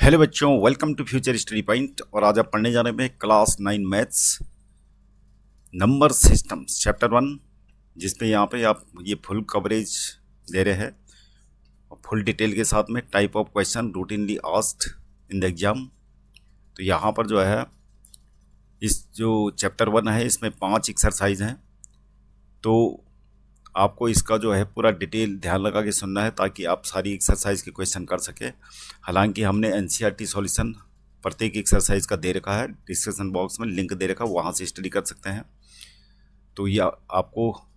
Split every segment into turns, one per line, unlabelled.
Hello बच्चों, welcome to future study point. और आज आप पढ़ने जा रहे हैं class 9 maths number systems chapter 1, जिसपे यहाँ पे आप ये फुल कवरेज दे रहे हैं और फुल डिटेल के साथ में type of question routinely asked in the exam. तो यहाँ पर जो है इस जो चैप्टर 1 है इसमें 5 एक्सरसाइज हैं। तो आपको इसका जो है पूरा डिटेल ध्यान लगा के सुनना है ताकि आप सारी एक्सरसाइज के क्वेश्चन कर सके। हालांकि हमने एनसीईआरटी सॉल्यूशन प्रत्येक एक्सरसाइज का दे रखा है, डिस्क्रिप्शन बॉक्स में लिंक दे रखा है, वहाँ से स्टडी कर सकते हैं। तो ये आपको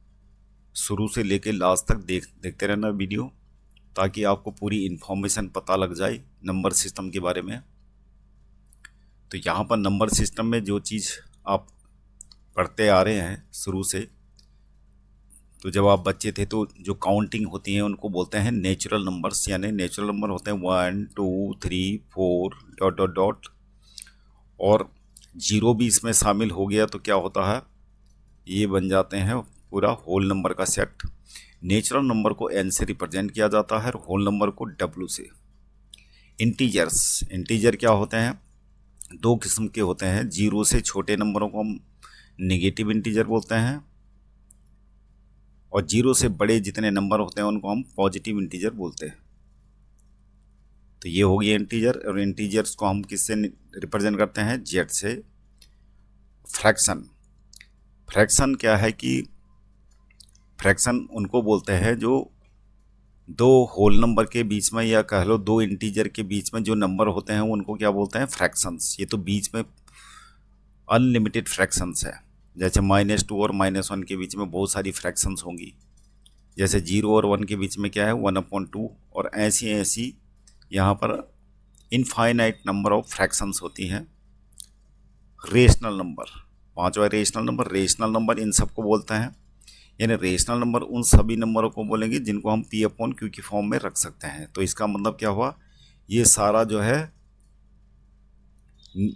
शुरू से लेके लास्ट तक देखते रहना वीडियो, ताकि आपको पूरी इन्फॉर्मेशन पता लग जाए नंबर सिस्टम के बारे में। तो यहाँ पर नंबर सिस्टम में जो चीज़ आप पढ़ते आ रहे हैं शुरू से, तो जब आप बच्चे थे तो जो काउंटिंग होती है उनको बोलते हैं नेचुरल नंबर्स, यानी नेचुरल नंबर होते हैं 1 2 3 4 डॉट डॉट डॉट, और जीरो भी इसमें शामिल हो गया तो क्या होता है, ये बन जाते हैं पूरा होल नंबर का सेट। नेचुरल नंबर को n से रिप्रेजेंट किया जाता है और होल नंबर को w से। इंटीजर क्या होते हैं, दो किस्म के होते हैं। जीरो से छोटे नंबरों को हम नेगेटिव इंटीजर बोलते हैं, और जीरो से बड़े जितने नंबर होते हैं उनको हम पॉजिटिव इंटीजर बोलते हैं। तो ये हो गया इंटीजर, और इंटीजर्स को हम किससे रिप्रेजेंट करते हैं, जेड से। फ्रैक्शन क्या है कि फ्रैक्शन उनको बोलते हैं जो दो होल नंबर के बीच में, या कह लो दो इंटीजर के बीच में जो नंबर होते हैं उनको क्या बोलते हैं, फ्रैक्शंस। ये तो बीच में अनलिमिटेड फ्रैक्शंस है। जैसे -2 और -1 के बीच में बहुत सारी फ्रैक्शंस होंगी, जैसे 0 और 1 के बीच में क्या है 1/2, और ऐसी यहाँ पर इनफाइनाइट नंबर ऑफ फ्रैक्शंस होती हैं। रेशनल नंबर, पांचवा रेशनल नंबर इन सबको बोलते हैं। यानी रेशनल नंबर उन सभी नंबरों को बोलेंगे जिनको हम P/Q की फॉर्म में रख सकते हैं। तो इसका मतलब क्या हुआ, ये सारा जो है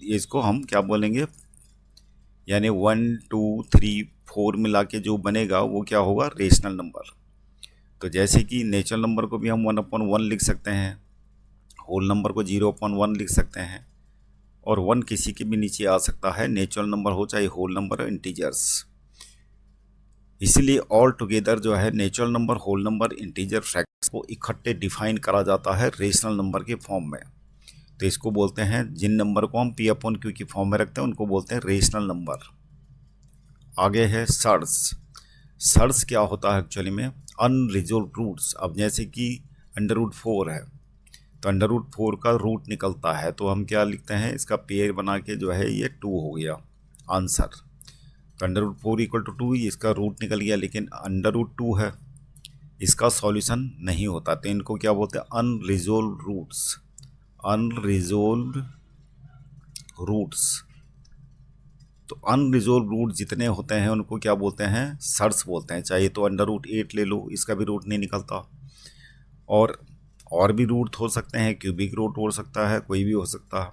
इसको हम क्या बोलेंगे, यानी 1 2 3 4 मिला के जो बनेगा वो क्या होगा, रेशनल नंबर। तो जैसे कि नेचुरल नंबर को भी हम 1/1 लिख सकते हैं, होल नंबर को 0/1 लिख सकते हैं, और 1 किसी के भी नीचे आ सकता है, नेचुरल नंबर हो चाहे होल नंबर हो, इंटीजर्स। इसीलिए ऑल टुगेदर जो है natural number, whole number, integer, fractions को इकट्ठे डिफाइन करा जाता है रेशनल नंबर के फॉर्म में। तो इसको बोलते हैं, जिन नंबर को हम P/Q की फॉर्म में रखते हैं उनको बोलते हैं रेशनल नंबर। आगे है सर्स क्या होता है एक्चुअली में, अनरिजोल्व रूट्स। अब जैसे कि √4 है, तो √4 का रूट निकलता है, तो हम क्या लिखते हैं, इसका पेयर बना के जो है ये 2 हो गया आंसर। तो √4 = 2, इसका रूट निकल गया, लेकिन √2 है, इसका सॉल्यूशन नहीं होता। तो इनको क्या बोलते हैं, अनरिजोल्व रूट्स। तो अनरिजोल्व रूट जितने होते हैं उनको क्या बोलते हैं, सर्स बोलते हैं। चाहे तो √8 ले लो, इसका भी रूट नहीं निकलता। और भी रूट हो सकते हैं, क्यूबिक रूट हो सकता है, कोई भी हो सकता है।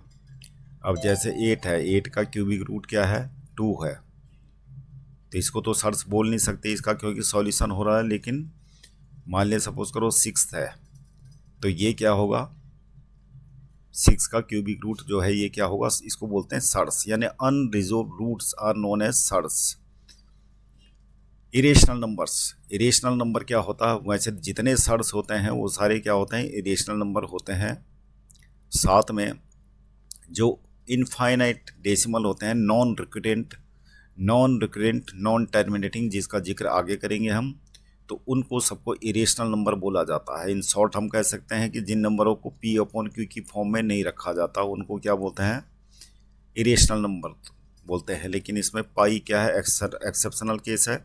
अब जैसे 8 है, 8 का क्यूबिक रूट क्या है, 2 है। तो इसको तो सर्स बोल नहीं सकते इसका, क्योंकि सॉल्यूशन हो रहा है। लेकिन मान लिया सपोज करो 6 है, तो ये क्या होगा, 6 का क्यूबिक रूट जो है ये क्या होगा, इसको बोलते हैं सर्स। यानी unresolved roots are known as surds. Irrational number क्या होता है, वैसे जितने सर्स होते हैं वो सारे क्या होते हैं, इरेशनल नंबर होते हैं। साथ में जो इनफाइनाइट डेसिमल होते हैं, नॉन रिकरेंट नॉन टर्मिनेटिंग, जिसका जिक्र आगे करेंगे हम, तो उनको सबको इरेशनल नंबर बोला जाता है। इन शॉर्ट हम कह सकते हैं कि जिन नंबरों को P/Q की फॉर्म में नहीं रखा जाता उनको क्या बोलते हैं, इरेशनल नंबर बोलते हैं। लेकिन इसमें पाई क्या है, एक्सेप्शनल केस है।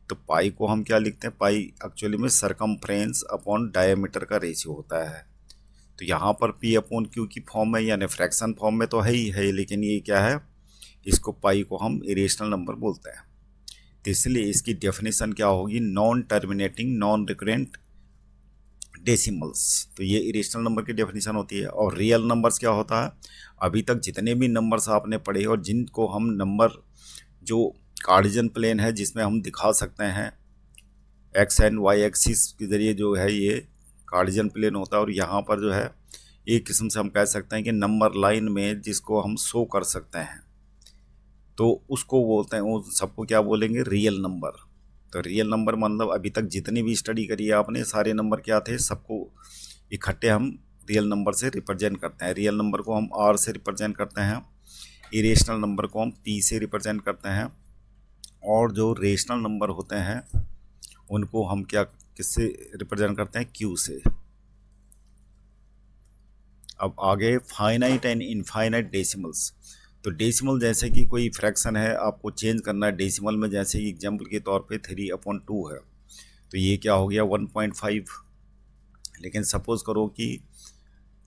तो पाई को हम क्या लिखते हैं, पाई एक्चुअली में सरकमफ्रेंस अपॉन डायमीटर का रेशियो होता है। तो यहाँ पर P/Q की फॉर्म में, यानी फ्रैक्शन फॉर्म में तो है ही है, लेकिन ये क्या है, इसको पाई को हम इरेशनल नंबर बोलते हैं। तो इसलिए इसकी डेफिनेशन क्या होगी, non terminating non recurrent decimals. तो ये इरेशनल नंबर की डेफिनेशन होती है। और रियल नंबर्स क्या होता है, अभी तक जितने भी नंबर्स आपने पढ़े और जिनको हम नंबर जो कार्डिजन प्लेन है जिसमें हम दिखा सकते हैं x एंड y एक्सिस के ज़रिए, जो है ये कार्डिजन प्लेन होता है, और यहाँ पर जो है एक किस्म से हम कह सकते हैं कि नंबर लाइन में जिसको हम शो कर सकते हैं, तो उसको बोलते हैं, वो सबको क्या बोलेंगे, रियल नंबर। तो रियल नंबर मतलब अभी तक जितनी भी स्टडी करी है आपने, सारे नंबर क्या थे, सबको इकट्ठे हम रियल नंबर से रिप्रेजेंट करते हैं। रियल नंबर को हम आर से रिप्रेजेंट करते हैं, इरेशनल नंबर को हम पी से रिप्रेजेंट करते हैं, और जो रेशनल नंबर होते हैं उनको हम क्या किससे रिप्रेजेंट करते हैं, क्यू से। अब आगे फाइनाइट एंड इनफाइनाइट डेसिमल्स। तो डेसिमल जैसे कि कोई फ्रैक्शन है, आपको चेंज करना है डेसिमल में, जैसे कि एग्जांपल के तौर पे 3/2 है, तो ये क्या हो गया 1.5। लेकिन सपोज करो कि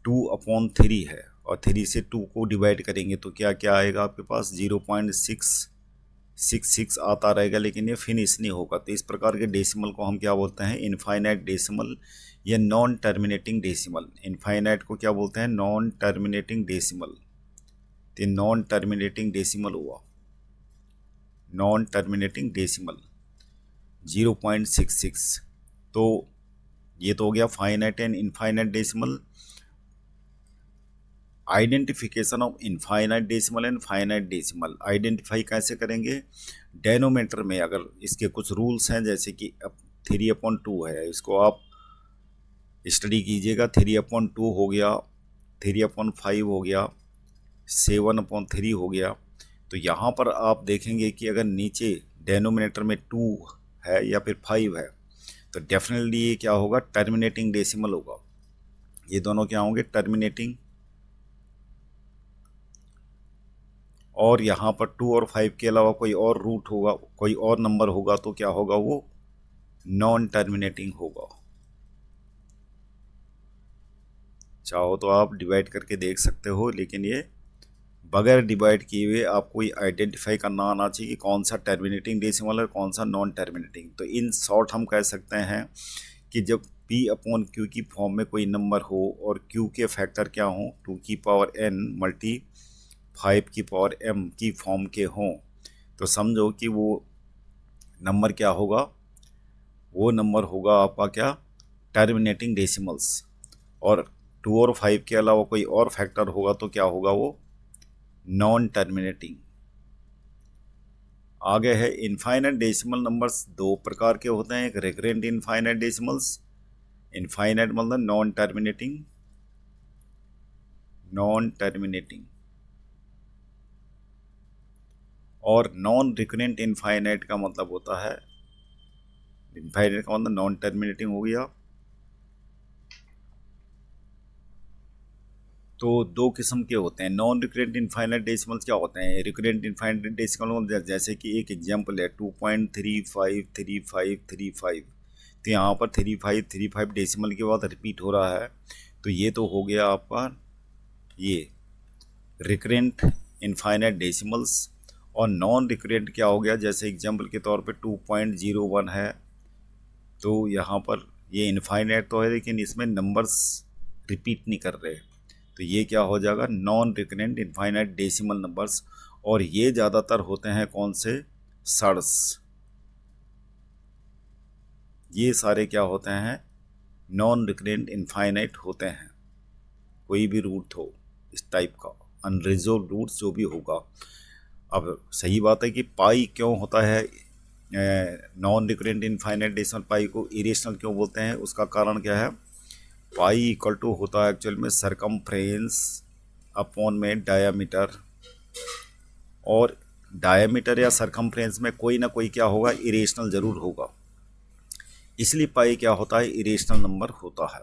2/3 है और 3 से 2 को डिवाइड करेंगे तो क्या क्या आएगा आपके पास, 0.666 आता रहेगा, लेकिन ये फिनिश नहीं होगा। तो इस प्रकार के डेसिमल को हम क्या बोलते हैं, इनफाइनाइट डेसिमल या नॉन टर्मिनेटिंग डेसिमल। इनफाइनाइट को क्या बोलते हैं, नॉन टर्मिनेटिंग डेसिमल। तो नॉन टर्मिनेटिंग डेसिमल हुआ, नॉन टर्मिनेटिंग डेसिमल 0.66। तो ये तो हो गया finite and infinite decimal. Identification of infinite decimal and finite decimal, identify कैसे करेंगे, डेनोमीटर में अगर इसके कुछ रूल्स हैं, जैसे कि अब 3/2 है, इसको आप स्टडी कीजिएगा। 3/2 हो गया, 3/5 हो गया, 7/3 हो गया। तो यहाँ पर आप देखेंगे कि अगर नीचे डेनोमिनेटर में 2 है या फिर 5 है, तो डेफिनेटली ये क्या होगा, टर्मिनेटिंग डेसिमल होगा। ये दोनों क्या होंगे, टर्मिनेटिंग। और यहाँ पर 2 और 5 के अलावा कोई और रूट होगा, कोई और नंबर होगा, तो क्या होगा, वो नॉन टर्मिनेटिंग होगा। चाहो तो आप डिवाइड करके देख सकते हो, लेकिन ये बगैर डिवाइड किए हुए आपको ये आइडेंटिफाई करना आना चाहिए कि कौन सा टर्मिनेटिंग डेसिमल है, कौन सा नॉन टर्मिनेटिंग। तो इन शॉर्ट हम कह सकते हैं कि जब P/Q की फॉर्म में कोई नंबर हो और Q के फैक्टर क्या हों, 2n मल्टी 5m की फॉर्म के हों, तो समझो कि वो नंबर क्या होगा, वो नंबर होगा आपका क्या, टर्मिनेटिंग डेसिमल्स। और 2 और 5 के अलावा कोई और फैक्टर होगा तो क्या होगा, वो नॉन टर्मिनेटिंग। आगे है इनफाइनाइट डेसिमल नंबर्स, दो प्रकार के होते हैं, एक रिकरेंट इनफाइनाइट डेसिमल्स, इनफाइनाइट मतलब नॉन टर्मिनेटिंग, नॉन टर्मिनेटिंग, और नॉन रिकरेंट इनफाइनाइट का मतलब होता है, इनफाइनाइट का मतलब नॉन टर्मिनेटिंग हो गया। तो दो किस्म के होते हैं नॉन रिकरेंट इनफाइनाइट डेसिमल्स। क्या होते हैं रिकरेंट इनफाइनाइट डेसिमल, जैसे कि एक एग्जांपल है 2.353535। तो यहाँ पर 3535 डेसिमल के बाद रिपीट हो रहा है, तो ये तो हो गया आपका ये रिकरेंट इनफाइनाइट डेसिमल्स। और नॉन रिकरेंट क्या हो गया, जैसे एग्जांपल के तौर पे 2.01 है, तो यहाँ पर ये इनफाइनाइट तो है लेकिन इसमें नंबर्स रिपीट नहीं कर रहे, तो ये क्या हो जाएगा, non recurrent infinite decimal numbers. और ये ज़्यादातर होते हैं कौन से, सर्स। ये सारे क्या होते हैं, नॉन रिकरेंट इनफाइनाइट होते हैं। कोई भी रूट हो इस टाइप का, अनरिजॉल्व रूट्स जो भी होगा। अब सही बात है कि पाई क्यों होता है नॉन रिकरेंट इनफाइनाइट डेसिमल, पाई को इरेशनल क्यों बोलते हैं, उसका कारण क्या है, पाई इक्वल टू होता है एक्चुअल में सरकमफ्रेंस अपॉन में डायामीटर, और डायामीटर या सरकमफ्रेंस में कोई ना कोई क्या होगा, इरेशनल ज़रूर होगा, इसलिए पाई क्या होता है, इरेशनल नंबर होता है।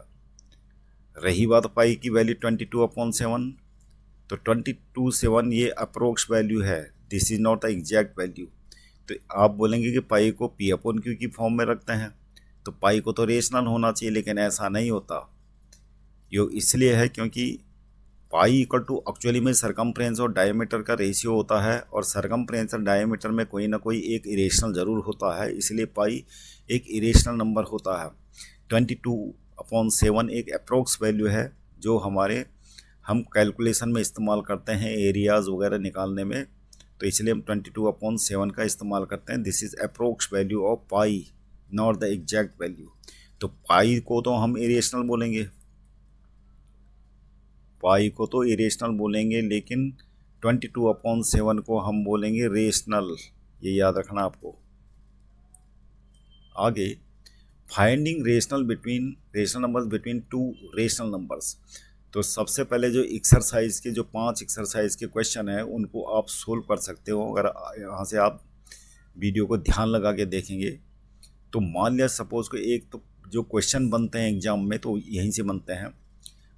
रही बात पाई की वैल्यू 22/7, तो 22/7 ये अप्रोक्स वैल्यू है, this is not the exact value. तो आप बोलेंगे कि पाई को P/Q की फॉर्म में रखते हैं, तो पाई को तो रेशनल होना चाहिए, लेकिन ऐसा नहीं होता। ये इसलिए है क्योंकि पाई इक्वल टू एक्चुअली में सरकमफ्रेंस और डायमीटर का रेशियो होता है, और सरकमफ्रेंस और डायमीटर में कोई ना कोई एक इरेशनल ज़रूर होता है, इसलिए पाई एक इरेशनल नंबर होता है। 22/7 एक अप्रोक्स वैल्यू है जो हम कैलकुलेशन में इस्तेमाल करते हैं एरियाज़ वगैरह निकालने में, तो इसलिए हम 22/7 का इस्तेमाल करते हैं। This is approx value of pi, not the exact value. तो पाई को तो हम इरेशनल बोलेंगे। पाई को तो इरेशनल बोलेंगे, लेकिन 22/7 को हम बोलेंगे रेशनल, ये याद रखना आपको। आगे, finding rational numbers between two rational numbers. तो सबसे पहले जो एक्सरसाइज के जो 5 एक्सरसाइज के क्वेश्चन हैं उनको आप सोल्व कर सकते हो अगर यहाँ से आप वीडियो को ध्यान लगा के देखेंगे। तो मान लिया सपोज को एक तो जो क्वेश्चन बनते हैं एग्जाम में तो यहीं से बनते हैं,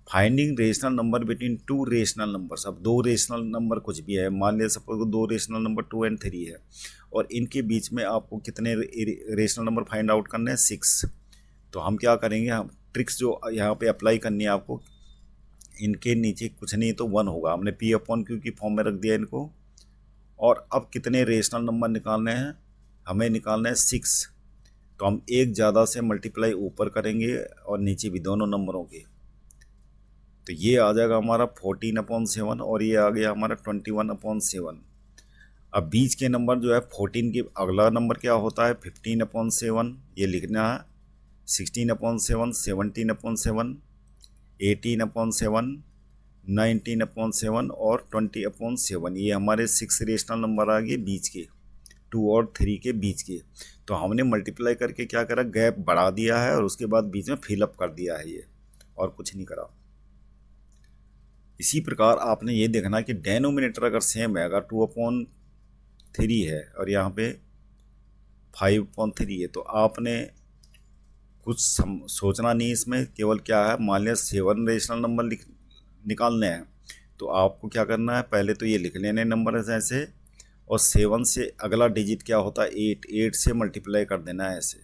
finding rational number between two rational numbers. अब दो रेशनल नंबर कुछ भी है, मान लिया सपोज को दो रेशनल नंबर 2 और 3 है, और इनके बीच में आपको कितने रेशनल नंबर फाइंड आउट करने हैं, 6। तो हम क्या करेंगे, हम ट्रिक्स जो यहाँ पे अप्लाई करनी है आपको, इनके नीचे कुछ नहीं तो 1 होगा, हमने P/Q की फॉर्म में रख दिया इनको। और अब कितने रेशनल नंबर निकालने हैं, हमें निकालना है 6। तो हम एक ज़्यादा से मल्टीप्लाई ऊपर करेंगे और नीचे भी दोनों नंबरों के, तो ये आ जाएगा हमारा 14/7 और ये आ गया हमारा 21/7। अब बीच के नंबर जो है 14 के अगला नंबर क्या होता है 15/7, ये लिखना है। 16/7, 17/7, 18/7, 19/7 और 20/7, ये हमारे 6 रेशनल नंबर आ गए बीच के, 2 और 3 के बीच के। तो हमने मल्टीप्लाई करके क्या करा, गैप बढ़ा दिया है और उसके बाद बीच में फिलअप कर दिया है ये, और कुछ नहीं करा। इसी प्रकार आपने ये देखना कि डेनोमिनेटर अगर सेम है, अगर 2/3 है और यहाँ पे 5/3 है, तो आपने कुछ सोचना नहीं इसमें, केवल क्या है, मान लिया 7 रेशनल नंबर निकालने हैं, तो आपको क्या करना है, पहले तो ये लिख लेने नंबर ऐसे, और 7 से अगला डिजिट क्या होता है 8 से मल्टीप्लाई कर देना है ऐसे,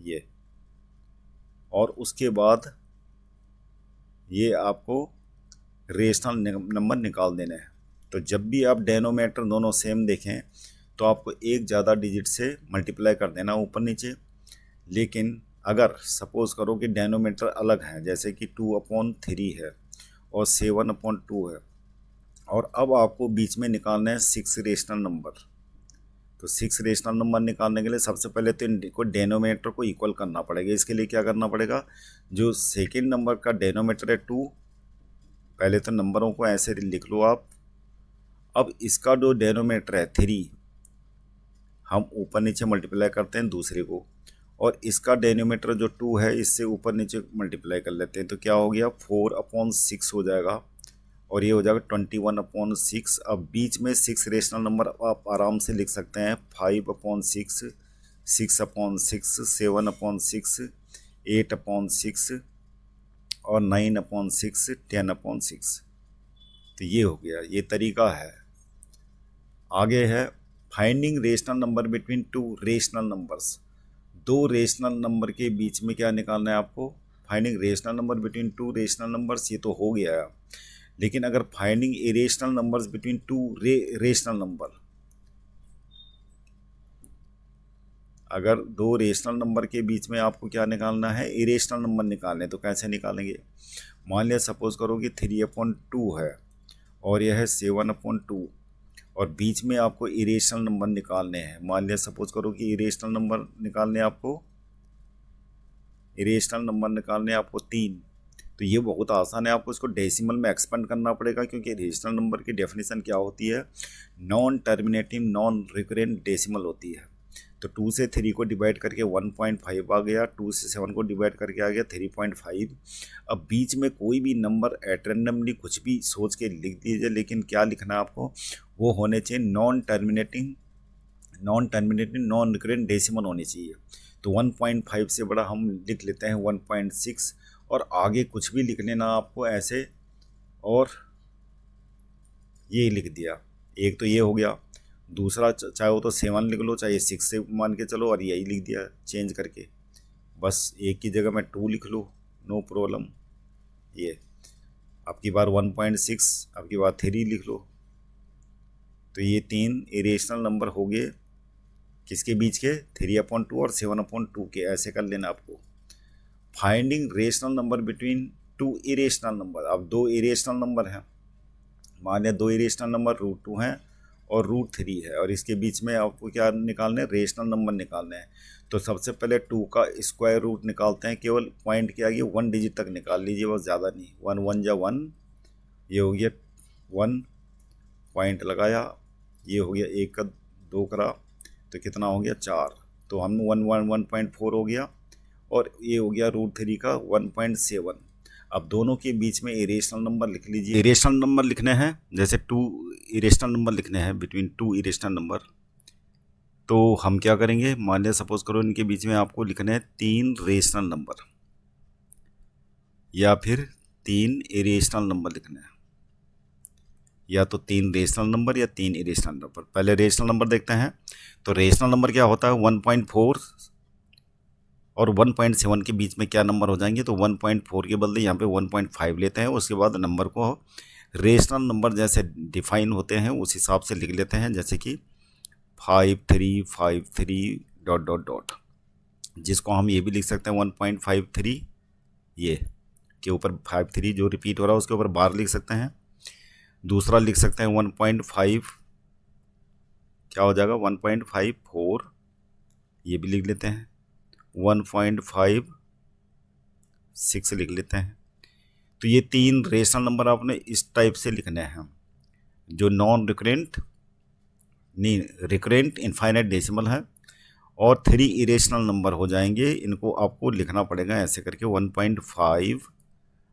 ये। और उसके बाद ये आपको रेशनल नंबर निकाल देना है। तो जब भी आप डेनोमीटर दोनों सेम देखें तो आपको एक ज़्यादा डिजिट से मल्टीप्लाई कर देना ऊपर नीचे। लेकिन अगर सपोज करो कि डेनोमीटर अलग हैं, जैसे कि 2/3 है और 7/2 है, और अब आपको बीच में निकालना है 6 रेशनल नंबर। तो 6 रेशनल नंबर निकालने के लिए सबसे पहले तो इनको डेनोमीटर को इक्वल करना पड़ेगा। इसके लिए क्या करना पड़ेगा, जो सेकेंड नंबर का डेनोमीटर है 2, पहले तो नंबरों को ऐसे लिख लो आप। अब इसका जो डेनोमीटर है 3, हम ऊपर नीचे मल्टीप्लाई करते हैं दूसरे को, और इसका डेनोमीटर जो 2 है इससे ऊपर नीचे मल्टीप्लाई कर लेते हैं, तो क्या हो गया 4/6 हो जाएगा, और ये हो जाएगा 21/6। अब बीच में 6 रेशनल नंबर आप आराम से लिख सकते हैं, 5/6, 6/6, 7/6, 8/6 और 9/6, 10/6। तो ये हो गया, ये तरीका है। आगे है finding rational number between two rational numbers. दो रेशनल नंबर के बीच में क्या निकालना है आपको, finding rational number between two rational numbers, ये तो हो गया है। लेकिन अगर finding irrational numbers between two rational number, अगर दो रेशनल नंबर के बीच में आपको क्या निकालना है, इरेशनल नंबर निकालने, तो कैसे निकालेंगे। मान लिया सपोज करो कि 3/2 है और यह है 7/2, और बीच में आपको इरेशनल नंबर निकालने हैं। मान लिया सपोज करो कि इरेशनल नंबर निकालने आपको 3। तो ये बहुत आसान है, आपको इसको डेसिमल में एक्सपेंड करना पड़ेगा, क्योंकि रेशनल नंबर की डेफिनेशन क्या होती है, नॉन टर्मिनेटिव नॉन रिकरेंट डेसिमल होती है। तो 2 से 3 को डिवाइड करके 1.5 आ गया, 2 से 7 को डिवाइड करके आ गया 3.5। अब बीच में कोई भी नंबर एट रैंडमली कुछ भी सोच के लिख दीजिए, लेकिन क्या लिखना है आपको, वो होने चाहिए non terminating non recurrent decimal होनी चाहिए। तो 1.5 से बड़ा हम लिख लेते हैं 1.6, और आगे कुछ भी लिख लेना आपको ऐसे, और ये लिख दिया। एक तो ये हो गया, दूसरा चाहे वो तो 7 लिख लो, चाहे 6 से मान के चलो, और यही लिख दिया चेंज करके, बस एक की जगह में 2 लिख लो, नो प्रॉब्लम। ये अब की बार 1.6, अब की बार 3 लिख लो। तो ये 3 इरेशनल नंबर हो गए, किसके बीच के, 3/2 और 7/2 के, ऐसे कर लेना आपको। Finding rational number between two irrational number. अब दो इरेशनल नंबर हैं, मान लिया 2 इरेशनल नंबर √2 हैं और √3 है, और इसके बीच में आपको क्या निकालना है, रेशनल नंबर निकालने हैं। तो सबसे पहले 2 का स्क्वायर रूट निकालते हैं, केवल पॉइंट क्या है 1 डिजिट तक निकाल लीजिए, बस ज़्यादा नहीं। 1 1 जा 1, ये हो गया 1, पॉइंट लगाया, ये हो गया 1 का 2 करा, तो कितना हो गया 4, तो हम 1.4 हो गया, और ये हो गया √3 का 1.7। अब दोनों के बीच में इरेशनल नंबर लिख लीजिए। इरेशनल नंबर लिखने हैं, जैसे 2 इरेशनल नंबर लिखने हैं, बिटवीन 2 इरेशनल नंबर, तो हम क्या करेंगे, मान लिया सपोज करो इनके बीच में आपको लिखने हैं 3 रेशनल नंबर या फिर 3 इरेशनल नंबर लिखने हैं, या तो 3 रेशनल नंबर या 3 इरेशनल नंबर। पहले रेशनल नंबर देखते हैं। तो रेशनल नंबर क्या होता है, 1.4 और 1.7 के बीच में क्या नंबर हो जाएंगे, तो 1.4 के बदले यहाँ पे 1.5 लेते हैं। उसके बाद नंबर को रेशनल नंबर जैसे डिफाइन होते हैं उस हिसाब से लिख लेते हैं, जैसे कि 5353 डॉट डॉट डॉट, जिसको हम ये भी लिख सकते हैं 1.53, ये के ऊपर 53 जो रिपीट हो रहा है उसके ऊपर बार लिख सकते हैं। दूसरा लिख सकते हैं 1.5, क्या हो जाएगा 1.54, ये भी लिख लेते हैं। 1.56 लिख लेते हैं। तो ये 3 रेशनल नंबर आपने इस टाइप से लिखने हैं, जो नॉन रिकरेंट नहीं रिकरेंट इनफाइनाइट डेसिमल है, और 3 इरेशनल नंबर हो जाएंगे। इनको आपको लिखना पड़ेगा ऐसे करके 1.5,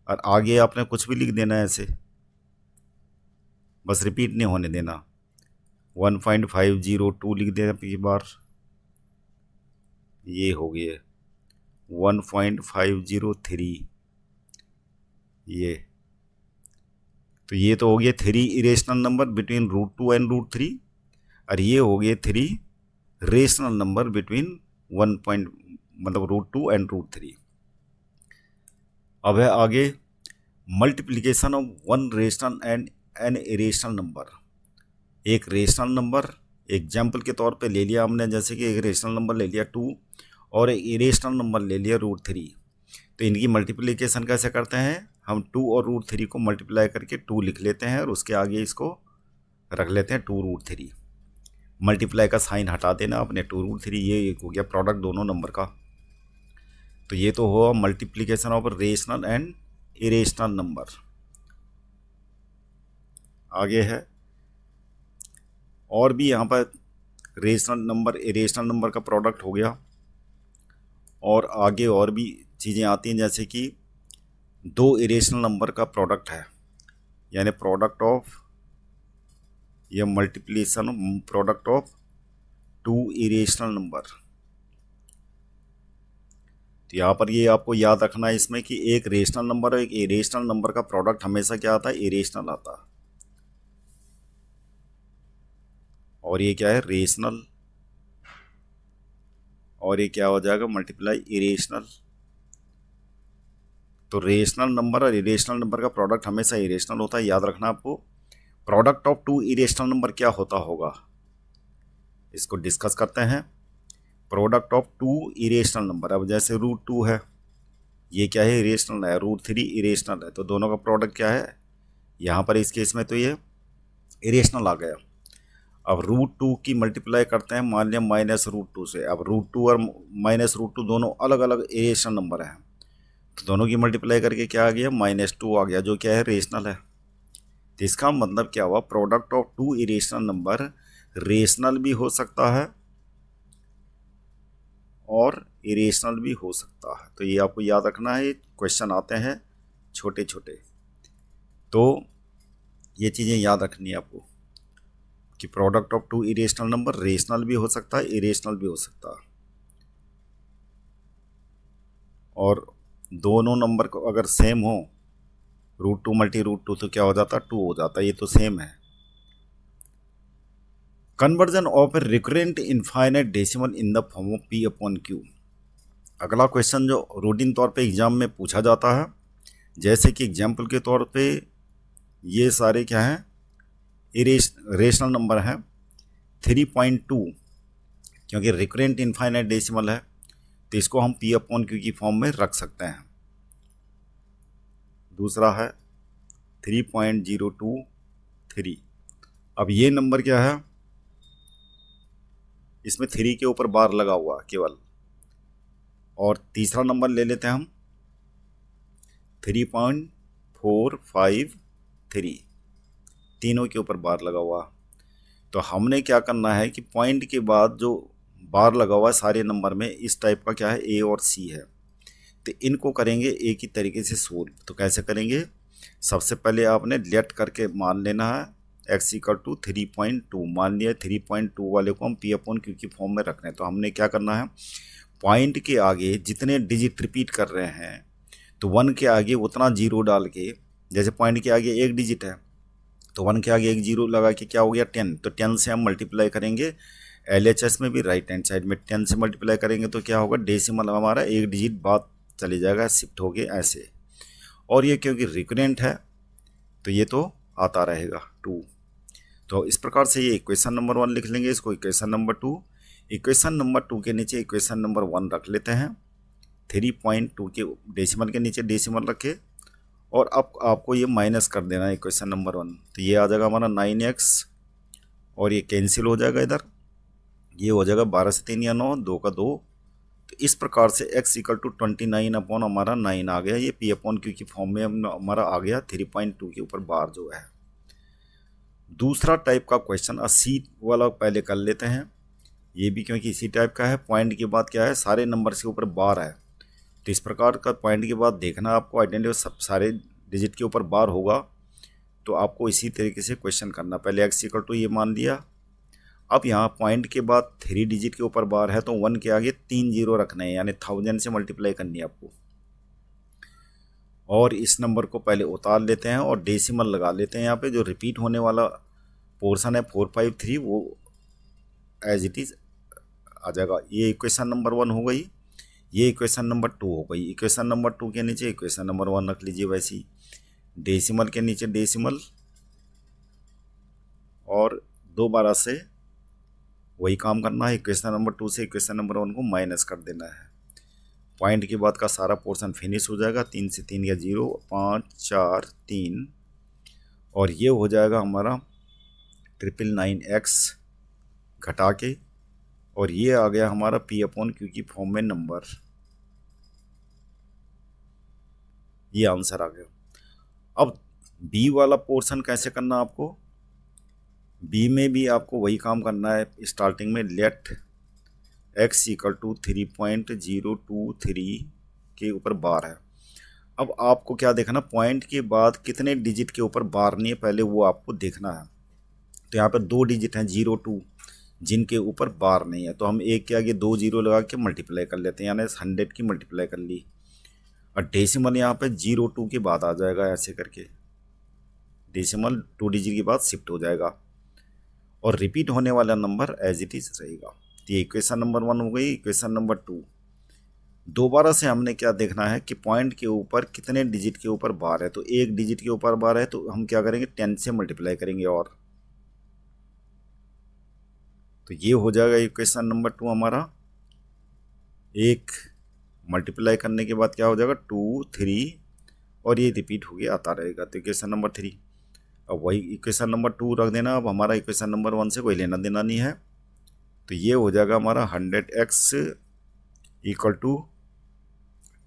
और आगे आपने कुछ भी लिख देना है ऐसे, बस रिपीट नहीं होने देना। 1.502 लिख देना पिछली बार, ये हो गया 1.503, ये तो ये तो हो गया 3 इरेशनल नंबर बिटवीन √2 एंड √3, और ये हो गए 3 रेशनल नंबर बिटवीन 1 पॉइंट मतलब √2 एंड √3। अब है आगे multiplication of 1 rational and an irrational number. एक रेशनल नंबर एग्जाम्पल के तौर पे ले लिया हमने, जैसे कि एक रेशनल नंबर ले लिया 2 और एक इरेशनल नंबर ले लिया √3। तो इनकी मल्टीप्लिकेशन कैसे करते हैं, हम 2 और √3 को मल्टीप्लाई करके 2 लिख लेते हैं, और उसके आगे इसको रख लेते हैं 2√3। मल्टीप्लाई का साइन हटा देना अपने 2√3, ये हो गया प्रोडक्ट दोनों नंबर का। तो ये तो हुआ multiplication of rational and irrational number. आगे है और भी यहाँ पर रेशनल नंबर इरेशनल नंबर का प्रोडक्ट हो गया, और आगे और भी चीज़ें आती हैं, जैसे कि 2 इरेशनल नंबर का प्रोडक्ट है, यानी प्रोडक्ट ऑफ या multiplication product of 2 irrational number. तो यहाँ पर ये आपको याद रखना है इसमें कि एक रेशनल नंबर और एक इरेशनल नंबर का प्रोडक्ट हमेशा क्या आता है, इरेशनल आता है, और ये क्या है रेशनल, और ये क्या हो जाएगा मल्टीप्लाई इरेशनल। तो रेशनल नंबर और इरेशनल नंबर का प्रोडक्ट हमेशा इरेशनल होता है, याद रखना आपको। प्रोडक्ट ऑफ 2 इरेशनल नंबर क्या होता होगा, इसको डिस्कस करते हैं। प्रोडक्ट ऑफ 2 इरेशनल नंबर, अब जैसे √2 है, ये क्या है इरेशनल है, √3 इरेशनल है, तो दोनों का प्रोडक्ट क्या है, यहाँ पर इस केस में तो ये इरेशनल आ गया। अब √2 की मल्टीप्लाई करते हैं, मान लिया -√2 से। अब √2 और -√2 दोनों अलग अलग इरेशनल नंबर हैं, तो दोनों की मल्टीप्लाई करके क्या आ गया -2 आ गया, जो क्या है रेशनल है। तो इसका मतलब क्या हुआ, product of 2 irrational number rational भी हो सकता है और इरेशनल भी हो सकता है। तो ये आपको याद रखना है, क्वेश्चन आते हैं छोटे छोटे, तो ये चीज़ें याद रखनी है आपको कि product of 2 irrational number rational भी हो सकता है, इरेशनल भी हो सकता है। और दोनों नंबर को अगर सेम हो, √2 मल्टी √2 तो क्या हो जाता है 2 हो जाता है, ये तो सेम है। Conversion of A recurrent infinite decimal in the form of P/Q। अगला क्वेश्चन जो रूटीन तौर पे एग्जाम में पूछा जाता है, जैसे कि एग्जाम्पल के तौर पे ये सारे क्या हैं रेशनल नंबर हैं 3.2, क्योंकि रिकरेंट इनफाइनाइट डेसिमल है तो इसको हम P/Q की फॉर्म में रख सकते हैं। दूसरा है 3.023। अब ये नंबर क्या है, इसमें 3 के ऊपर बार लगा हुआ केवल। और तीसरा नंबर ले लेते हैं हम 3.453, तीनों के ऊपर बार लगा हुआ। तो हमने क्या करना है कि पॉइंट के बाद जो बार लगा हुआ है सारे नंबर में, इस टाइप का क्या है, ए और सी है, तो इनको करेंगे एक ही तरीके से सोल्व। तो कैसे करेंगे, सबसे पहले आपने लेट करके मान लेना है x इक्वल टू 3.2 मान लिया। 3.2 वाले को हम p अपॉन क्यू की फॉर्म में रख रहे हैं। तो हमने क्या करना है, पॉइंट के आगे जितने डिजिट रिपीट कर रहे हैं तो 1 के आगे उतना जीरो डाल के, जैसे पॉइंट के आगे एक डिजिट है तो 1 के आगे एक जीरो लगा के क्या हो गया 10, तो 10 से हम मल्टीप्लाई करेंगे। LHS में भी राइट हैंड साइड में 10 से मल्टीप्लाई करेंगे तो क्या होगा, डेसिमल हमारा एक डिजिट बाद चले जाएगा, शिफ्ट हो गया ऐसे। और ये क्योंकि रिकरेंट है तो ये तो आता रहेगा 2। तो इस प्रकार से ये इक्वेशन नंबर 1 लिख लेंगे, इसको इक्वेशन नंबर 2। इक्वेशन नंबर 2 के नीचे इक्वेशन नंबर 1 रख लेते हैं। 3.2 के डेसिमल के नीचे डेसिमल रखे और अब आपको ये माइनस कर देना है इक्वेशन नंबर 1। तो ये आ जाएगा हमारा 9x और ये कैंसिल हो जाएगा इधर, ये हो जाएगा 12 से 3 या 9, 2 का 2। तो इस प्रकार से x इक्वल टू 29 अपॉन हमारा 9 आ गया। ये p अपॉन क्यू की फॉर्म में हमारा आ गया 3.2 के ऊपर बार जो है। दूसरा टाइप का क्वेश्चन सी वाला पहले कर लेते हैं, ये भी क्योंकि इसी टाइप का है। पॉइंट के बाद क्या है, सारे नंबर के ऊपर बार है। तो इस प्रकार का पॉइंट के बाद देखना आपको आइडेंटिटी सब सारे डिजिट के ऊपर बार होगा। तो आपको इसी तरीके से क्वेश्चन करना, पहले x इक्वल टू ये मान लिया। अब यहाँ पॉइंट के बाद 3 डिजिट के ऊपर बार है तो 1 के आगे 3 जीरो रखना है, यानी 1000 से मल्टीप्लाई करनी है आपको। और इस नंबर को पहले उतार लेते हैं और डेसिमल लगा लेते हैं। यहाँ पे जो रिपीट होने वाला पोर्शन है 453 वो एज इट इज़ आ जाएगा। ये इक्वेशन नंबर 1 हो गई, ये इक्वेशन नंबर 2 हो गई। इक्वेशन नंबर 2 के नीचे इक्वेशन नंबर 1 रख लीजिए वैसे ही, डेसिमल के नीचे डेसिमल, और दोबारा से वही काम करना है। इक्वेशन नंबर 2 से इक्वेशन नंबर 1 को माइनस कर देना है। पॉइंट के बाद का सारा पोर्शन फिनिश हो जाएगा। 3 से 3 या 0, 5 4 3, और ये हो जाएगा हमारा 999x घटा के, और ये आ गया हमारा p अपॉन क्यू की फॉर्म में नंबर। ये आंसर आ गया। अब b वाला पोर्शन कैसे करना आपको, b में भी आपको वही काम करना है। स्टार्टिंग में लेट x इक्वल टू 3.023 के ऊपर बार है। अब आपको क्या देखना, पॉइंट के बाद कितने डिजिट के ऊपर बार नहीं है पहले वो आपको देखना है। तो यहाँ पर 2 डिजिट हैं 02 जिनके ऊपर बार नहीं है, तो हम एक के आगे 2 जीरो लगा के मल्टीप्लाई कर लेते हैं, यानी 100 की मल्टीप्लाई कर ली। और डेसिमल यहाँ पे 02 के बाद आ जाएगा, ऐसे करके डेसिमल 2 डिजिट के बाद शिफ्ट हो जाएगा और रिपीट होने वाला नंबर एज इट इज़ रहेगा। तो ये इक्वेशन नंबर 1 हो गई। इक्वेशन नंबर 2, दोबारा से हमने क्या देखना है कि पॉइंट के ऊपर कितने डिजिट के ऊपर बार है। तो एक डिजिट के ऊपर बार है तो हम क्या करेंगे, 10 से मल्टीप्लाई करेंगे, और तो ये हो जाएगा इक्वेशन नंबर 2 हमारा। एक मल्टीप्लाई करने के बाद क्या हो जाएगा 2 3, और ये रिपीट हो गया आता रहेगा। तो इक्वेशन नंबर 3, अब वही इक्वेशन नंबर 2 रख देना। अब हमारा इक्वेशन नंबर 1 से कोई लेना देना नहीं है। तो ये हो जाएगा हमारा 100x इक्वल टू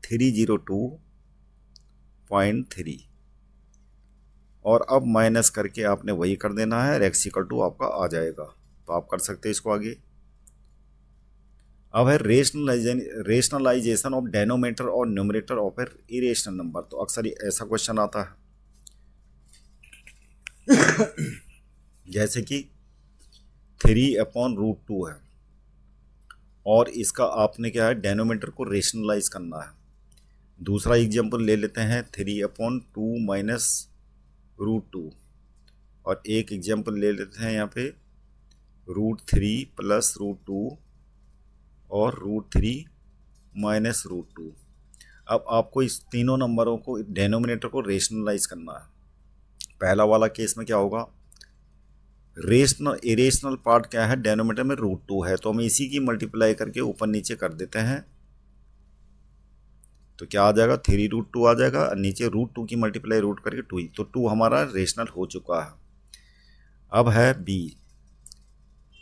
302.3, और अब माइनस करके आपने वही कर देना है, x इक्वल टू आपका आ जाएगा। तो आप कर सकते हैं इसको आगे। अब है रेशनलाइजेशन ऑफ डेनोमिनेटर और numerator of A irrational number. तो अक्सर ऐसा क्वेश्चन आता है जैसे कि 3/√2 है और इसका आपने क्या है, डेनोमिनेटर को रेशनलाइज करना है। दूसरा एग्जांपल ले लेते हैं 3/2 - √2, और एक एग्जांपल ले लेते हैं यहाँ पे √3 + √2 और √3 - √2। अब आपको इस तीनों नंबरों को, डेनोमिनेटर को रेशनलाइज करना है। पहला वाला केस में क्या होगा, इरेशनल पार्ट क्या है, डेनोमिनेटर में √2 है, तो हम इसी की मल्टीप्लाई करके ऊपर नीचे कर देते हैं। तो क्या आ जाएगा, 3√2 आ जाएगा, और नीचे √2 की मल्टीप्लाई रूट करके 2 ही, तो 2 हमारा रेशनल हो चुका है। अब है बी,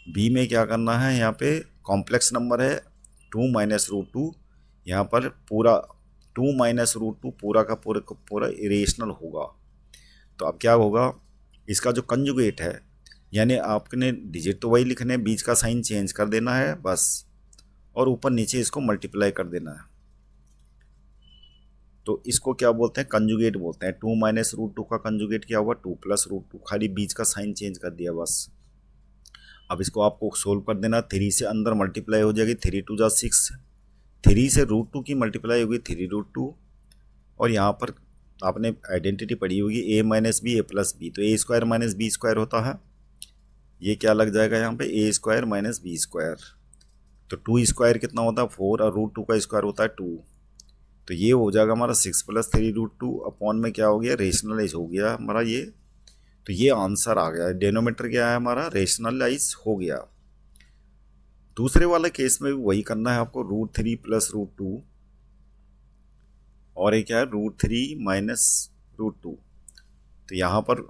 बी में क्या करना है, यहाँ पे कॉम्प्लेक्स नंबर है 2 माइनस रूट टू, यहाँ पर पूरा 2 माइनस रूट टू पूरा का पूरा इरेशनल होगा। तो अब क्या होगा, इसका जो कंजुगेट है, यानी आपने डिजिट तो वही लिखने, बीच का साइन चेंज कर देना है बस, और ऊपर नीचे इसको मल्टीप्लाई कर देना है। तो इसको क्या बोलते हैं, कंजुगेट बोलते हैं। 2 माइनस रूट टू का कंजुगेट क्या हुआ, 2 प्लस रूट टू, खाली बीच का साइन चेंज कर दिया बस। अब इसको आपको सोल्व कर देना, 3 से अंदर मल्टीप्लाई हो जाएगी, 3 टू जा 6, 3 से रूट टू की मल्टीप्लाई होगी 3 रूट टू, और यहाँ पर आपने आइडेंटिटी पढ़ी होगी ए माइनस बी ए प्लस बी, तो ए स्क्वायर माइनस बी स्क्वायर होता है, ये क्या लग जाएगा यहाँ पे ए स्क्वायर माइनस बी स्क्वायर। तो 2 स्क्वायर कितना होता है 4, और रूट टू का स्क्वायर होता है 2, तो ये हो जाएगा हमारा 6 प्लस 3 रूट टू, अपॉन में क्या हो गया, रेशनलाइज हो गया हमारा ये। तो ये आंसर आ गया, डेनोमीटर क्या है हमारा, रेशनलाइज हो गया। दूसरे वाले केस में भी वही करना है आपको, √3 प्लस रूट टू, और एक क्या है √3 माइनस रूट टू। तो यहाँ पर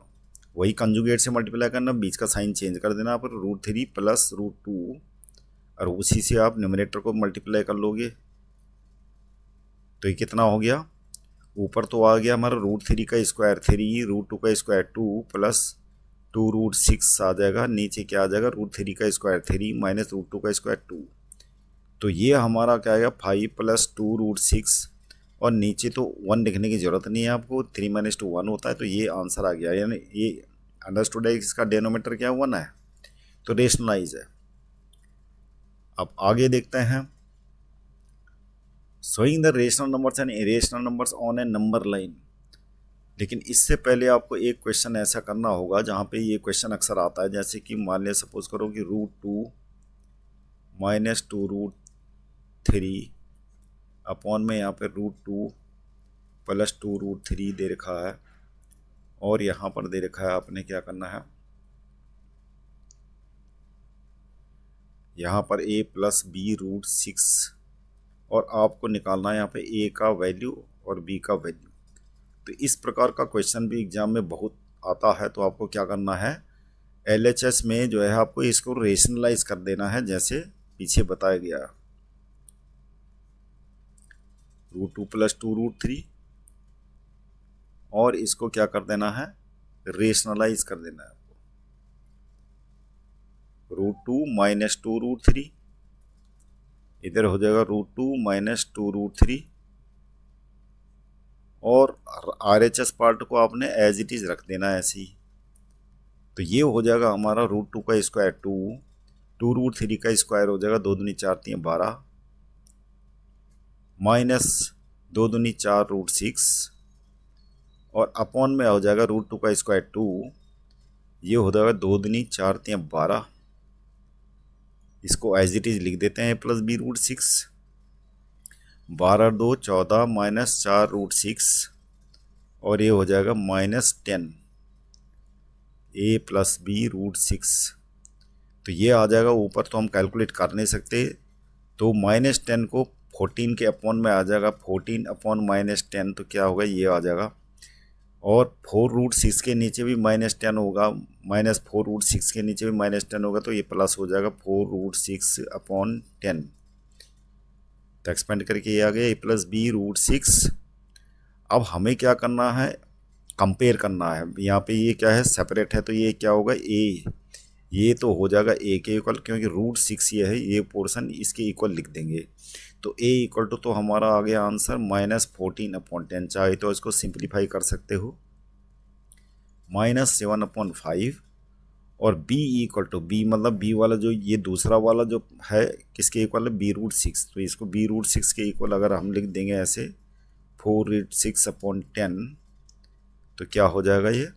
वही कंजुगेट से मल्टीप्लाई करना, बीच का साइन चेंज कर देना पर √3 प्लस रूट टू, और उसी से आप न्यूमरेटर को मल्टीप्लाई कर लोगे। तो ये कितना हो गया, ऊपर तो आ गया हमारा √3 का स्क्वायर 3, रूट टू का स्क्वायर 2 प्लस 2√6 आ जाएगा, नीचे क्या आ जाएगा, √3 का स्क्वायर 3 माइनस रूट टू का स्क्वायर 2। तो ये हमारा क्या आएगा 5 प्लस 2√6, और नीचे तो 1 लिखने की ज़रूरत नहीं है आपको, 3 माइनस 2 1 होता है, तो ये आंसर आ गया। यानी ये अंडरस्टूड है, इसका डेनोमीटर क्या 1 है, तो रेशनलाइज है। अब आगे देखते हैं, showing the rational numbers and irrational numbers on A number line. लेकिन इससे पहले आपको एक क्वेश्चन ऐसा करना होगा जहाँ पे ये क्वेश्चन अक्सर आता है, जैसे कि मान लिया सपोज करो कि √2 माइनस 2√3 अपॉन में यहाँ पे √2 प्लस 2√3 दे रखा है, और यहाँ पर दे रखा है आपने क्या करना है, यहाँ पर a प्लस बी √6, और आपको निकालना है यहाँ पे a का वैल्यू और b का वैल्यू। तो इस प्रकार का क्वेश्चन भी एग्जाम में बहुत आता है, तो आपको क्या करना है, LHS में जो है आपको इसको रेशनलाइज कर देना है, जैसे पीछे बताया गया, √2 प्लस 2√3, और इसको क्या कर देना है, रेशनलाइज कर देना है आपको, √2 माइनस 2√3, इधर हो जाएगा √2 माइनस 2√3, और RHS पार्ट को आपने एज इट इज रख देना ऐसे ही। तो ये हो जाएगा हमारा √2 का स्क्वायर 2, 2√3 का स्क्वायर हो जाएगा 2 दूनी 4 3 12, माइनस 2 दूनी 4 √6, और अपॉन में हो जाएगा √2 का स्क्वायर 2, ये हो जाएगा 2 दूनी 4 3 12, इसको एज इट इज लिख देते हैं प्लस बी √6, 12 2 14 माइनस 4 √6, और ये हो जाएगा -10 a प्लस बी √6। तो ये आ जाएगा ऊपर, तो हम कैलकुलेट कर नहीं सकते, तो -10 को 14 के अपॉन में आ जाएगा, 14 अपॉन -10, तो क्या होगा, ये आ जाएगा, और 4√6 के नीचे भी -10 होगा, -4√6 के नीचे भी -10 होगा, तो ये प्लस हो जाएगा 4√6 अपॉन 10। तो एक्सपेंड करके ये आ गया a प्लस बी √6। अब हमें क्या करना है, कंपेयर करना है। यहाँ पे ये क्या है, सेपरेट है, तो ये क्या होगा, a, ये तो हो जाएगा a के इक्वल, क्योंकि √6 ये है, ये पोर्शन इसके इक्वल लिख देंगे। तो a इक्वल टू, तो हमारा आ गया आंसर -14 अपॉन 10, चाहे तो इसको सिंप्लीफाई कर सकते हो, -7 अपॉन 5, और b इक्वल टू, b मतलब b वाला जो ये दूसरा वाला जो है किसके इक्वल है, b √6, तो इसको b √6 के इक्वल अगर हम लिख देंगे ऐसे 4√6 अपॉन 10, तो क्या हो जाएगा, ये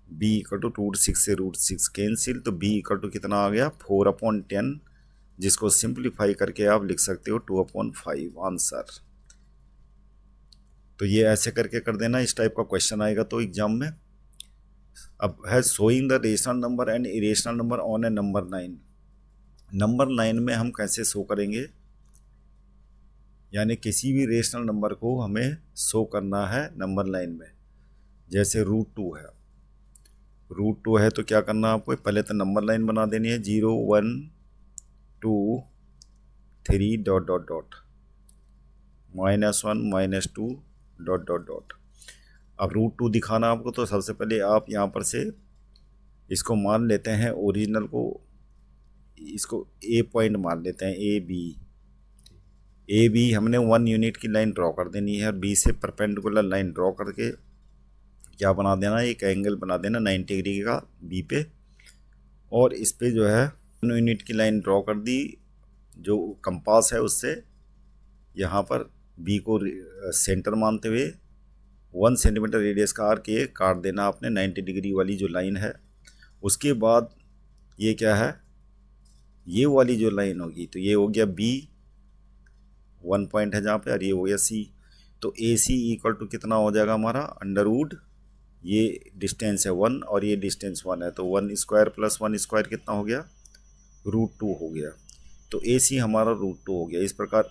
b इक्वल टू √6 से √6 कैंसिल, तो b इक्वल टू कितना आ गया 4 अपॉन 10, जिसको सिंप्लीफाई करके आप लिख सकते हो 2 अपॉन 5 आंसर। तो ये ऐसे करके कर देना, इस टाइप का क्वेश्चन आएगा तो एग्जाम में। अब है showing the rational number and irrational number on A number line. Number line में हम कैसे शो करेंगे, यानी किसी भी रेशनल नंबर को हमें शो करना है नंबर लाइन में, जैसे √2 है, √2 है तो क्या करना है आपको, पहले तो नंबर लाइन बना देनी है 0 1 2 3 dot dot dot -1 -2 dot dot dot. अब √2 दिखाना आपको तो सबसे पहले आप यहाँ पर से इसको मान लेते हैं, ओरिजिनल को इसको ए पॉइंट मान लेते हैं, ए बी हमने 1 यूनिट की लाइन ड्रॉ कर देनी है और बी से परपेंडिकुलर लाइन ड्रॉ करके क्या बना देना, एक एंगल बना देना 90 डिग्री का बी पे, और इस पे जो है 1 यूनिट की लाइन ड्रॉ कर दी, जो कंपास है उससे यहाँ पर बी को सेंटर मानते हुए 1 सेंटीमीटर रेडियस का आर्क ये काट देना आपने 90 डिग्री वाली जो लाइन है। उसके बाद ये क्या है, ये वाली जो लाइन होगी तो ये हो गया बी 1 पॉइंट है जहाँ पे, और ये हो गया सी। तो ए सी इक्वल टू कितना हो जाएगा हमारा, अंडर ये डिस्टेंस है 1 और ये डिस्टेंस 1 है, तो 1 स्क्वायर प्लस 1 स्क्वायर कितना हो गया, √2 हो गया। तो ए सी हमारा √2 हो गया। इस प्रकार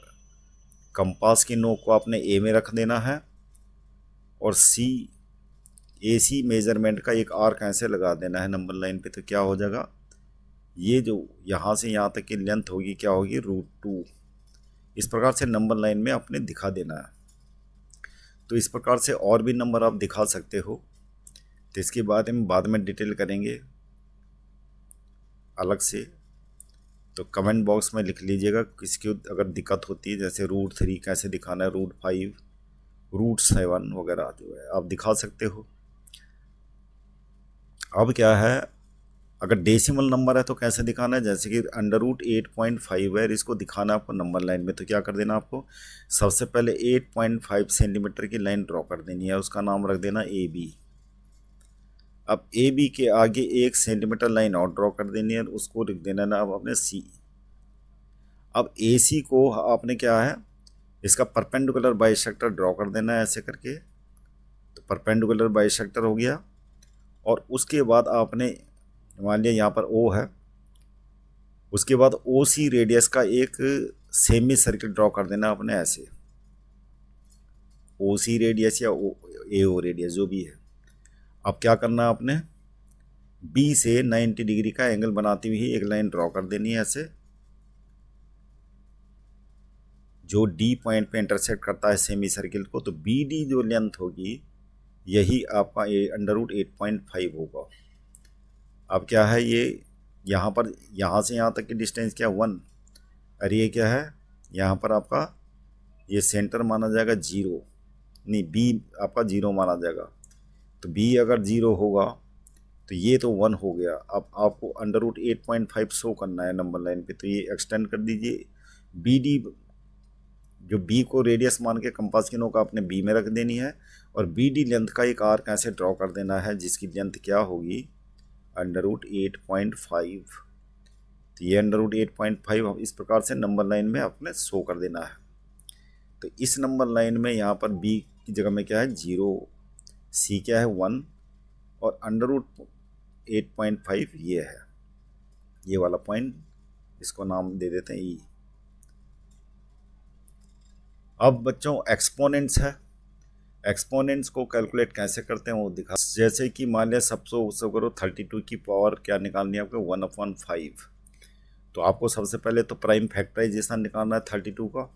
कंपास की नोक को आपने ए में रख देना है और ए सी मेजरमेंट का एक आर्क ऐसे लगा देना है नंबर लाइन पे, तो क्या हो जाएगा, ये जो यहाँ से यहाँ तक की लेंथ होगी क्या होगी, √2। इस प्रकार से नंबर लाइन में आपने दिखा देना है। तो इस प्रकार से और भी नंबर आप दिखा सकते हो, तो इसके बाद हम बाद में डिटेल करेंगे अलग से। तो कमेंट बॉक्स में लिख लीजिएगा किसकी अगर दिक्कत होती है, जैसे √3 कैसे दिखाना है, √5 √7 वगैरह जो है आप दिखा सकते हो। अब क्या है, अगर डेसिमल नंबर है तो कैसे दिखाना है, जैसे कि √8.5 है, इसको दिखाना है आपको नंबर लाइन में, तो क्या कर देना आपको, सबसे पहले 8.5 सेंटीमीटर की लाइन ड्रॉ कर देनी है, उसका नाम रख देना ए बी। अब ए बी के आगे 1 सेंटीमीटर लाइन और ड्रॉ कर देनी है, उसको लिख देना ना अब अपने सी। अब ए सी को आपने क्या है, इसका परपेंडिकुलर बाइसेक्टर ड्रॉ कर देना है ऐसे करके, तो परपेंडिकुलर बाइसेक्टर हो गया। और उसके बाद आपने मान लिया यहाँ पर ओ है, उसके बाद ओ सी रेडियस का एक सेमी सर्किल ड्रॉ कर देना अपने ऐसे, ओ सी रेडियस या ए ओ रेडियस जो भी है। अब क्या करना है आपने, बी से 90 डिग्री का एंगल बनाती हुई एक लाइन ड्रॉ कर देनी है ऐसे, जो डी पॉइंट पे इंटरसेक्ट करता है सेमी सर्किल को। तो बी डी जो लेंथ होगी यही आपका √8.5 होगा। अब क्या है, ये यहाँ पर यहाँ से यहाँ तक की डिस्टेंस क्या 1, और ये क्या है, यहाँ पर आपका ये सेंटर माना जाएगा 0, नहीं बी आपका 0 माना जाएगा। तो बी अगर 0 होगा तो ये तो 1 हो गया। अब आपको √8.5 शो करना है नंबर लाइन पे, तो ये एक्सटेंड कर दीजिए। बी डी जो बी को रेडियस मान के कंपास की नोक आपने बी में रख देनी है, और बी डी लेंथ का एक आर्क ऐसे ड्रॉ कर देना है जिसकी लेंथ क्या होगी, √8.5। तो ये √8.5 इस प्रकार से नंबर लाइन में आपने शो कर देना है। तो इस नंबर लाइन में यहाँ पर बी की जगह में क्या है 0, सी क्या है 1, और √8.5 ये है, ये वाला पॉइंट, इसको नाम दे देते हैं ई। अब बच्चों एक्सपोनेंट्स है, एक्सपोनेंट्स को कैलकुलेट कैसे करते हैं वो दिखा। जैसे कि मान लिया सबसे करो 32 की पावर क्या निकालनी है आपको, 1/5। तो आपको सबसे पहले तो प्राइम फैक्टराइजेशन निकालना है 32 का,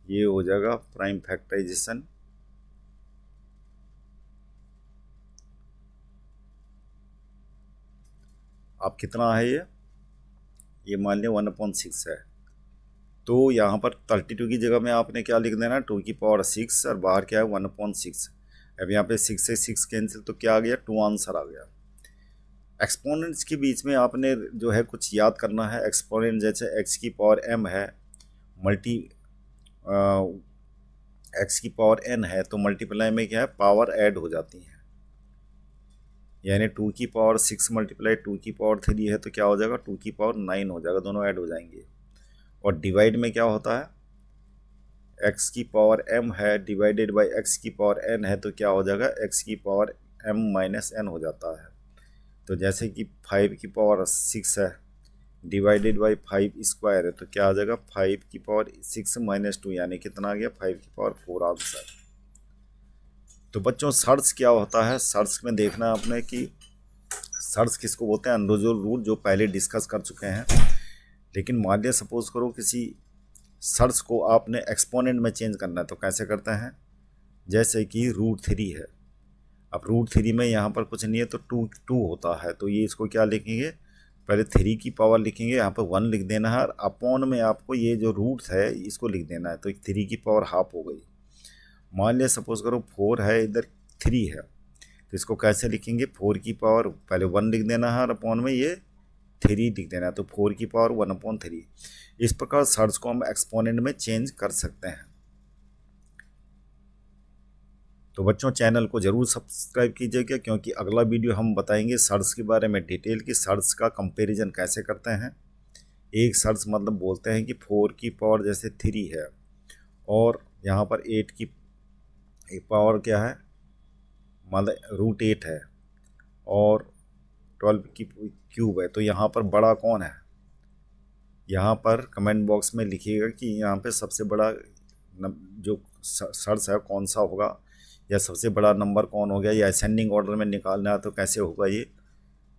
ये हो जाएगा प्राइम फैक्टराइजेशन। अब कितना है ये मान लिया 1/6 है, तो यहाँ पर 32 की जगह में आपने क्या लिख देना, 2⁶, और बाहर क्या है 1/6। अब यहाँ पे 6 से 6 कैंसिल, तो क्या आ गया 2 आंसर आ गया। एक्सपोनेंट्स के बीच में आपने जो है कुछ याद करना है। एक्सपोनेंट जैसे x⁴m है, मल्टी x⁴n है, तो मल्टीप्लाई में क्या है पावर ऐड हो जाती है, यानी 2⁶ मल्टीप्लाई 2⁴ है तो क्या हो जाएगा 2⁹ हो जाएगा, दोनों ऐड हो जाएंगे। और डिवाइड में क्या होता है, x⁴m है डिवाइडेड बाई x⁴n है, तो क्या हो जाएगा x⁴m-n हो जाता है। तो जैसे कि 5�6 है डिवाइडेड बाई 5 स्क्वायर है, तो क्या आ जाएगा 5⁶ - 2, यानी कितना आ गया 5⁴ आंसर। तो बच्चों सर्च क्या होता है, सर्च में देखना है आपने कि सर्च किसको बोलते हैं, अनरिजॉल्व रूट, जो पहले डिस्कस कर चुके हैं। लेकिन मान लिया सपोज करो किसी सर्च को आपने एक्सपोनेंट में चेंज करना है, तो कैसे करते हैं, जैसे कि √3 है। अब √3 में यहाँ पर कुछ नहीं है तो टू होता है, तो ये इसको क्या लिखेंगे, पहले 3 की पावर लिखेंगे, यहाँ पर 1 लिख देना है और अपॉन में आपको ये जो रूट्स है इसको लिख देना है, तो 3 की पावर हाफ हो गई। मान लिया सपोज करो 4 है, इधर 3 है, तो इसको कैसे लिखेंगे, 4 की पावर पहले 1 लिख देना है और अपॉन में ये 3 लिख देना है, तो 4 की पावर 1/3। इस प्रकार सर्च को हम एक्सपोनेंट में चेंज कर सकते हैं। तो बच्चों चैनल को ज़रूर सब्सक्राइब कीजिएगा, क्योंकि अगला वीडियो हम बताएंगे सर्च के बारे में डिटेल की, सर्च का कंपैरिजन कैसे करते हैं। एक सर्च मतलब बोलते हैं कि 4 की पावर जैसे 3 है और यहाँ पर 8 की पावर क्या है, मतलब √8 है और 12 की क्यूब है, तो यहाँ पर बड़ा कौन है, यहाँ पर कमेंट बॉक्स में लिखिएगा कि यहाँ पे सबसे बड़ा जो सर्च है कौन सा होगा, या सबसे बड़ा नंबर कौन हो गया, या असेंडिंग ऑर्डर में निकालना है तो कैसे होगा ये,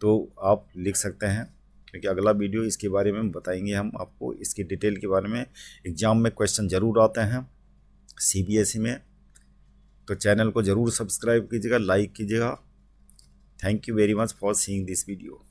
तो आप लिख सकते हैं, क्योंकि अगला वीडियो इसके बारे में बताएंगे हम आपको, इसकी डिटेल के बारे में। एग्ज़ाम में क्वेश्चन ज़रूर आते हैं CBSE में, तो चैनल को ज़रूर सब्सक्राइब कीजिएगा, लाइक कीजिएगा। Thank you very much for seeing this video.